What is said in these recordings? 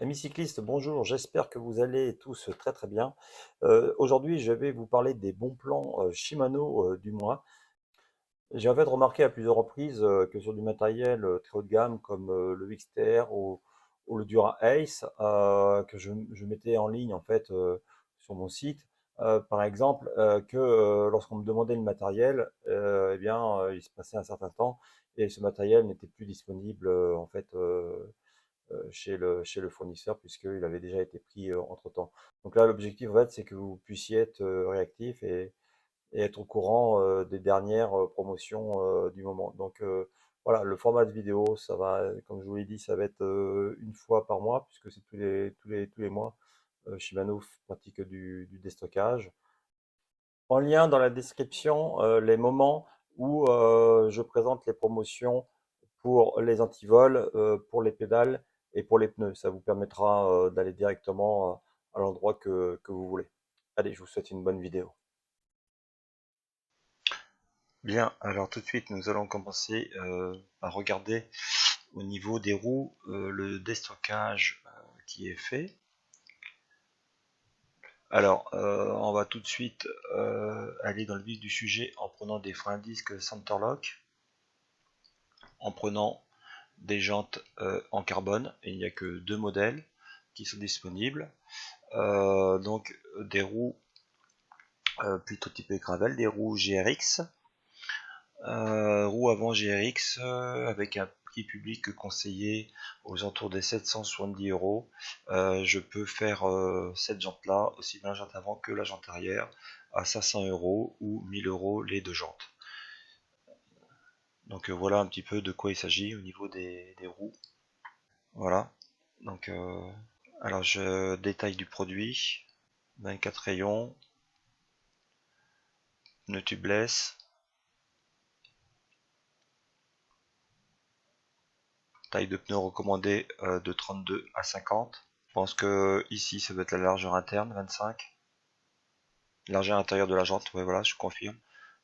Amis cyclistes, bonjour, j'espère que vous allez tous très très bien. Aujourd'hui, je vais vous parler des bons plans Shimano du mois. J'ai en fait remarqué à plusieurs reprises que sur du matériel très haut de gamme comme le XTR ou le Dura Ace, que je mettais en ligne en fait sur mon site, par exemple, que lorsqu'on me demandait le matériel, eh bien, il se passait un certain temps et ce matériel n'était plus disponible en fait chez le fournisseur puisqu'il avait déjà été pris entre-temps. Donc là, l'objectif, en fait, c'est que vous puissiez être réactif et être au courant des dernières promotions du moment. Donc voilà, le format de vidéo, ça va, comme je vous l'ai dit, ça va être une fois par mois puisque c'est tous les mois. Shimano pratique du déstockage. En lien dans la description, les moments où je présente les promotions pour les antivols, pour les pédales et pour les pneus. Ça vous permettra d'aller directement à l'endroit que vous voulez. Allez, je vous souhaite une bonne vidéo. Bien, alors tout de suite, nous allons commencer à regarder au niveau des roues le déstockage qui est fait. Alors, on va tout de suite aller dans le vif du sujet en prenant des freins à disque Centerlock, en prenant des jantes en carbone. Et il n'y a que deux modèles qui sont disponibles. Donc des roues plutôt typées gravel, des roues GRX, roues avant GRX avec un prix public conseillé aux alentours des 770 €. Je peux faire cette jante là, aussi bien la jante avant que la jante arrière, à 500 € ou 1000 € les deux jantes. Donc voilà un petit peu de quoi il s'agit au niveau des roues. Voilà. Donc alors je détaille du produit. 24 rayons, pneus tubeless, taille de pneu recommandée de 32 à 50. Je pense que ici ça doit être la largeur interne, 25. Largeur intérieure de la jante, ouais voilà, je confirme,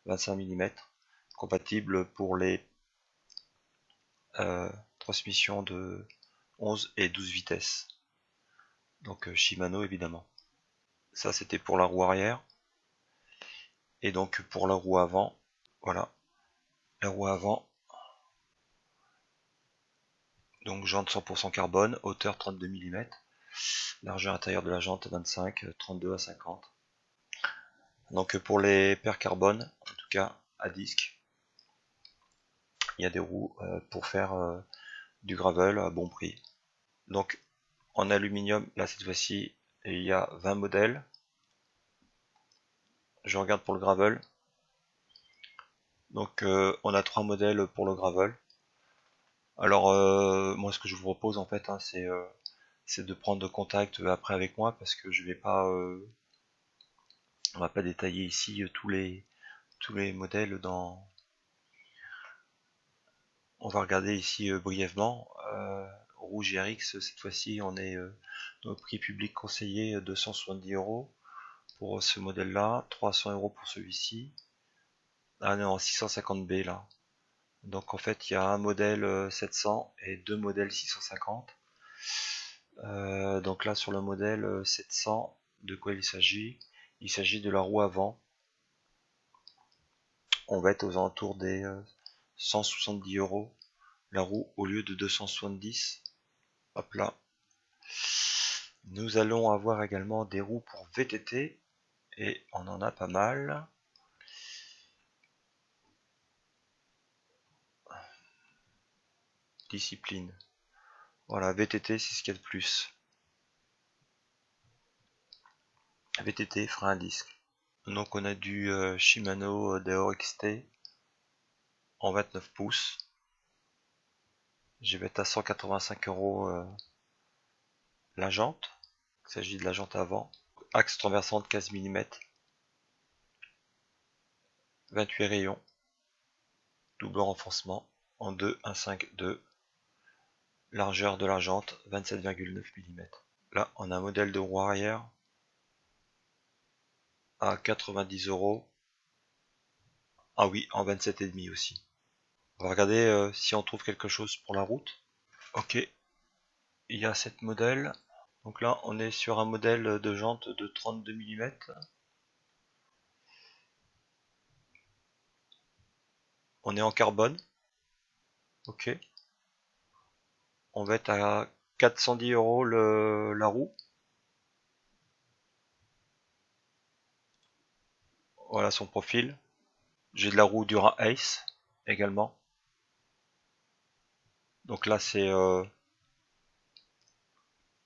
25 mm. Compatible pour les transmissions de 11 et 12 vitesses. Donc Shimano évidemment. Ça c'était pour la roue arrière. Et donc pour la roue avant, voilà, la roue avant. Donc jante 100% carbone, hauteur 32 mm. Largeur intérieure de la jante 25, 32 à 50. Donc pour les paires carbone, en tout cas à disque, il y a des roues pour faire du gravel à bon prix. Donc en aluminium, là cette fois-ci, il y a 20 modèles. Je regarde pour le gravel. Donc on a 3 modèles pour le gravel. Alors moi ce que je vous propose en fait, hein, c'est de prendre contact après avec moi parce que je vais pas, on va pas détailler ici tous les modèles dans. On va regarder ici brièvement. Rouge RX, cette fois-ci, on est dans le prix public conseillé 270 € pour ce modèle-là, 300 € pour celui-ci. Ah non, 650B là. Donc en fait, il y a un modèle 700 et deux modèles 650. Donc là, sur le modèle 700, de quoi il s'agit? Il s'agit de la roue avant. On va être aux alentours des 170 € la roue au lieu de 270. Hop là. Nous allons avoir également des roues pour VTT et on en a pas mal. Discipline. Voilà, VTT c'est ce qu'il y a de plus. VTT, frein à disque. Donc on a du Shimano Deo XT en 29 pouces. Je vais être à 185 € la jante. Il s'agit de la jante avant. Axe transversante 15 mm. 28 rayons. Double renforcement en 2, 1,5, 2. Largeur de la jante 27,9 mm. Là, on a un modèle de roue arrière à 90 €. Ah oui, en 27,5 aussi. On va regarder si on trouve quelque chose pour la route. Ok, il y a 7 modèles. Donc là, on est sur un modèle de jante de 32 mm. On est en carbone. Ok. On va être à 410 euros la roue. Voilà son profil. J'ai de la roue Dura Ace également. Donc là,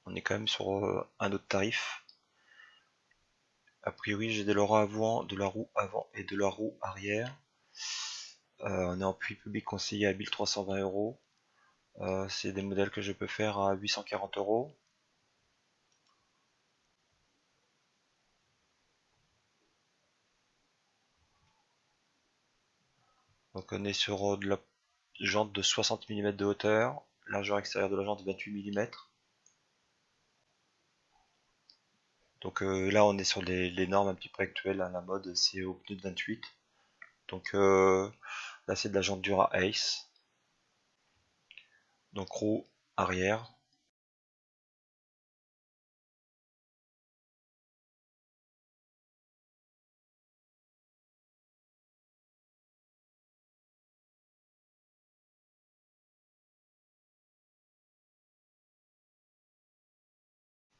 on est quand même sur un autre tarif. A priori, j'ai de la roue avant et de la roue arrière. On est en prix public conseillé à 1320 euros. C'est des modèles que je peux faire à 840 euros. Donc on est sur de la jante de 60 mm de hauteur, largeur extérieure de la jante 28 mm. Donc là on est sur les normes un petit peu actuelles, hein. La mode c'est au pneu de 28. Donc là c'est de la jante Dura Ace. Donc roue arrière.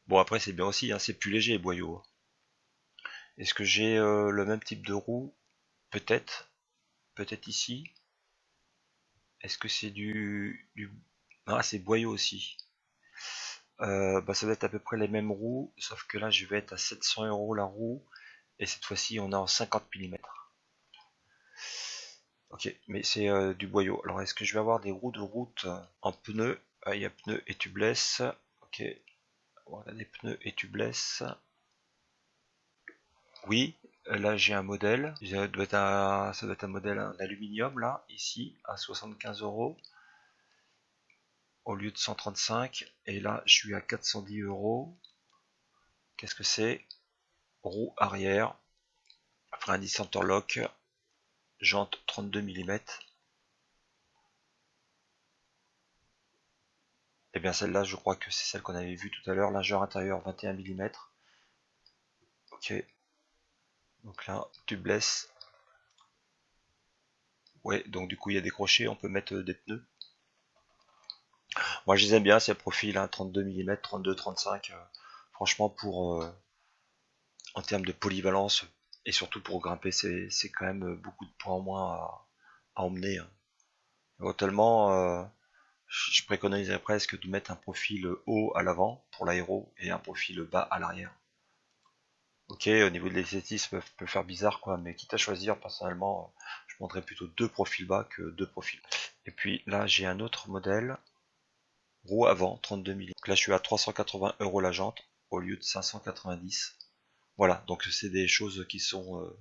Bon après c'est bien aussi, hein, c'est plus léger les boyaux. Est-ce que j'ai le même type de roue? Peut-être. Peut-être ici. Est-ce que c'est du... Ah c'est boyau aussi. Bah, ça doit être à peu près les mêmes roues, sauf que là je vais être à 700 euros la roue, et cette fois-ci on est en 50 mm. Ok, mais c'est du boyau. Alors est-ce que je vais avoir des roues de route en pneus? Il y a pneus et tubeless. Ok, voilà des pneus et tubeless. Oui, là j'ai un modèle. Ça doit être un modèle en aluminium là, ici, à 75 euros au lieu de 135. Et là je suis à 410 euros. Qu'est-ce que c'est? Roue arrière, frein à disque interlock, jante 32 mm. Et bien celle-là, je crois que c'est celle qu'on avait vue tout à l'heure, largeur intérieure 21 mm. Ok, donc là, tubeless. Ouais, donc du coup il y a des crochets, on peut mettre des pneus. Moi je les aime bien, ces profils, hein, 32 mm, 32, 35. Franchement, en termes de polyvalence, et surtout pour grimper, c'est quand même beaucoup de points en moins à emmener, hein. Tellement, je préconiserais presque de mettre un profil haut à l'avant pour l'aéro et un profil bas à l'arrière. Ok, au niveau de l'esthétisme, ça peut faire bizarre quoi, mais quitte à choisir, personnellement, je prendrais plutôt deux profils bas que deux profils. Et puis là, j'ai un autre modèle, roue avant, 32 mm. Donc là, je suis à 380 euros la jante au lieu de 590. Voilà, donc c'est des choses qui sont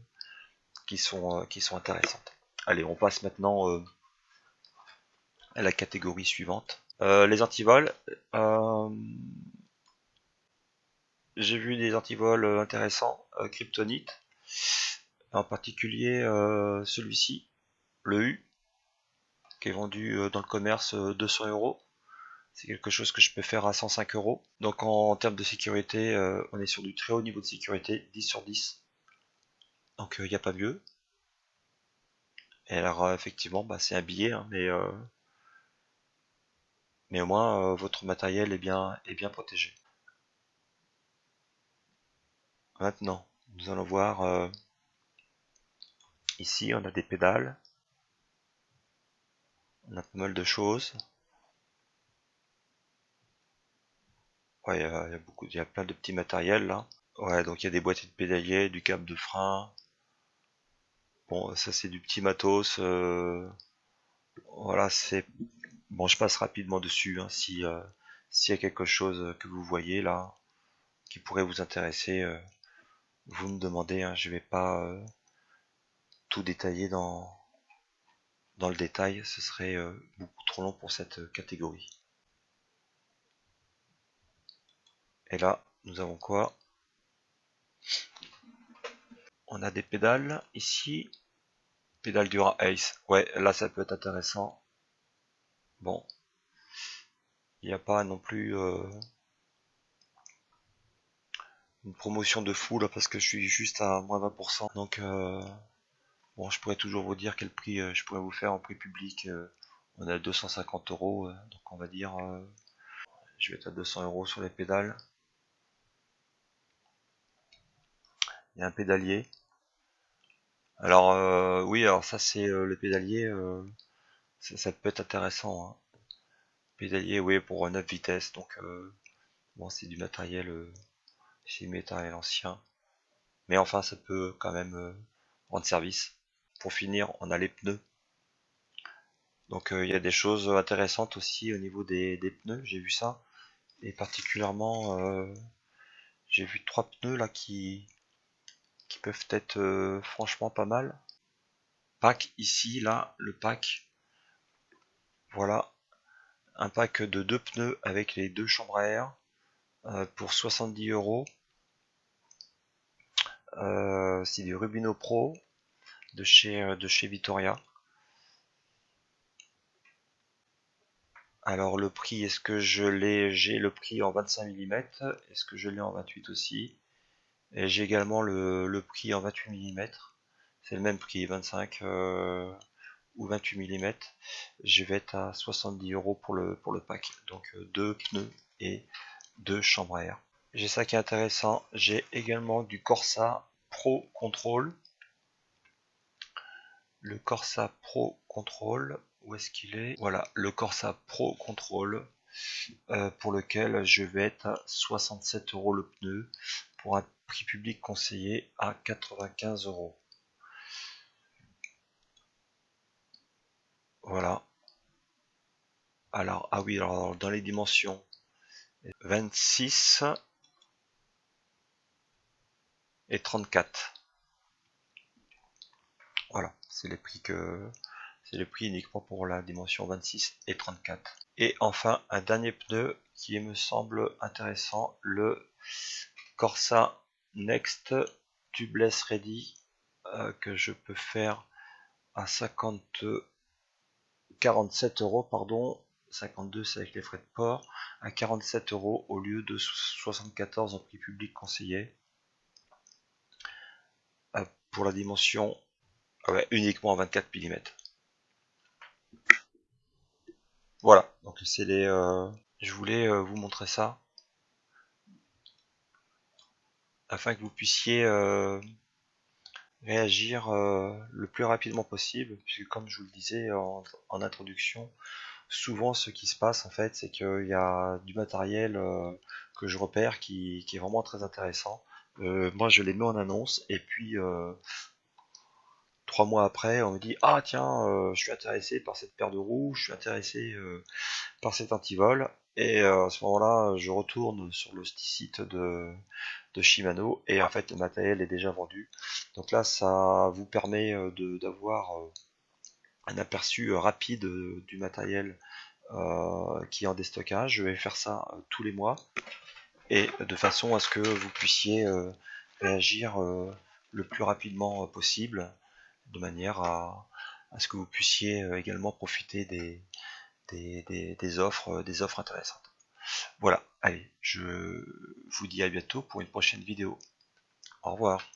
intéressantes. Allez, on passe maintenant à la catégorie suivante. Les antivols. Euh, j'ai vu des antivols intéressants, Kryptonite, en particulier celui-ci, le U, qui est vendu dans le commerce 200 euros. C'est quelque chose que je peux faire à 105 euros. Donc en termes de sécurité, on est sur du très haut niveau de sécurité, 10 sur 10. Donc il n'y a pas mieux. Et alors effectivement, bah, c'est un billet, hein, mais au moins votre matériel est bien protégé. Maintenant, nous allons voir ici, on a des pédales, on a pas mal de choses. Ouais, il y a plein de petits matériels là. Ouais, donc il y a des boîtiers de pédalier, du câble de frein. Bon, ça c'est du petit matos. Voilà, c'est bon. Je passe rapidement dessus, hein, si s'il y a quelque chose que vous voyez là qui pourrait vous intéresser, vous me demandez, hein, je vais pas tout détailler dans le détail, ce serait beaucoup trop long pour cette catégorie. Et là, nous avons quoi? On a des pédales ici. Pédale Dura Ace. Ouais, là ça peut être intéressant. Bon, il n'y a pas non plus une promotion de fou là parce que je suis juste à moins 20%. Donc bon, je pourrais toujours vous dire quel prix je pourrais vous faire en prix public. On est à 250 euros, donc on va dire, je vais être à 200 euros sur les pédales. Il y a un pédalier. Alors oui, alors ça c'est le pédalier, ça peut être intéressant, hein. Pédalier, oui, pour 9 vitesses, donc bon, c'est du matériel, c'est du matériel ancien, mais enfin ça peut quand même rendre service. Pour finir, on a les pneus. Donc il y a des choses intéressantes aussi au niveau des pneus, j'ai vu ça. Et particulièrement, j'ai vu 3 pneus là qui peuvent être franchement pas mal. Pack ici, là, le pack, voilà, un pack de 2 pneus avec les 2 chambres à air pour 70 euros. C'est du Rubino Pro de chez Vittoria. Alors le prix, est-ce que j'ai le prix en 25 mm? Est-ce que je l'ai en 28 aussi? Et j'ai également le prix en 28 mm. C'est le même prix, 25 ou 28 mm. Je vais être à 70 euros pour le pack. Donc 2 pneus et 2 chambres à air. J'ai ça qui est intéressant. J'ai également du Corsa Pro Control. Le Corsa Pro Control, où est-ce qu'il est? Voilà, le Corsa Pro Control, pour lequel je vais être à 67 euros le pneu, pour un prix public conseillé à 95 euros. Voilà. Alors, ah oui, alors dans les dimensions, 26 et 34. Voilà, c'est les prix uniquement pour la dimension 26 et 34. Et enfin, un dernier pneu qui me semble intéressant, le Corsa Next Tubeless Ready, que je peux faire à 47 euros, pardon, 52 c'est avec les frais de port, à 47 euros au lieu de 74 en prix public conseillé, pour la dimension ouais, uniquement à 24 mm. Voilà, donc c'est les. Je voulais vous montrer ça afin que vous puissiez réagir le plus rapidement possible, puisque comme je vous le disais en introduction, souvent ce qui se passe en fait, c'est qu'il y a du matériel que je repère qui est vraiment très intéressant. Moi je les mets en annonce et puis 3 mois après on me dit ah tiens je suis intéressé par cette paire de roues, je suis intéressé par cet antivol et à ce moment-là je retourne sur le site de Shimano et en fait le matériel est déjà vendu. Donc là ça vous permet d'avoir un aperçu rapide du matériel qui est en déstockage. Je vais faire ça tous les mois et de façon à ce que vous puissiez réagir le plus rapidement possible de manière à ce que vous puissiez également profiter des offres intéressantes. Voilà, allez, je vous dis à bientôt pour une prochaine vidéo. Au revoir.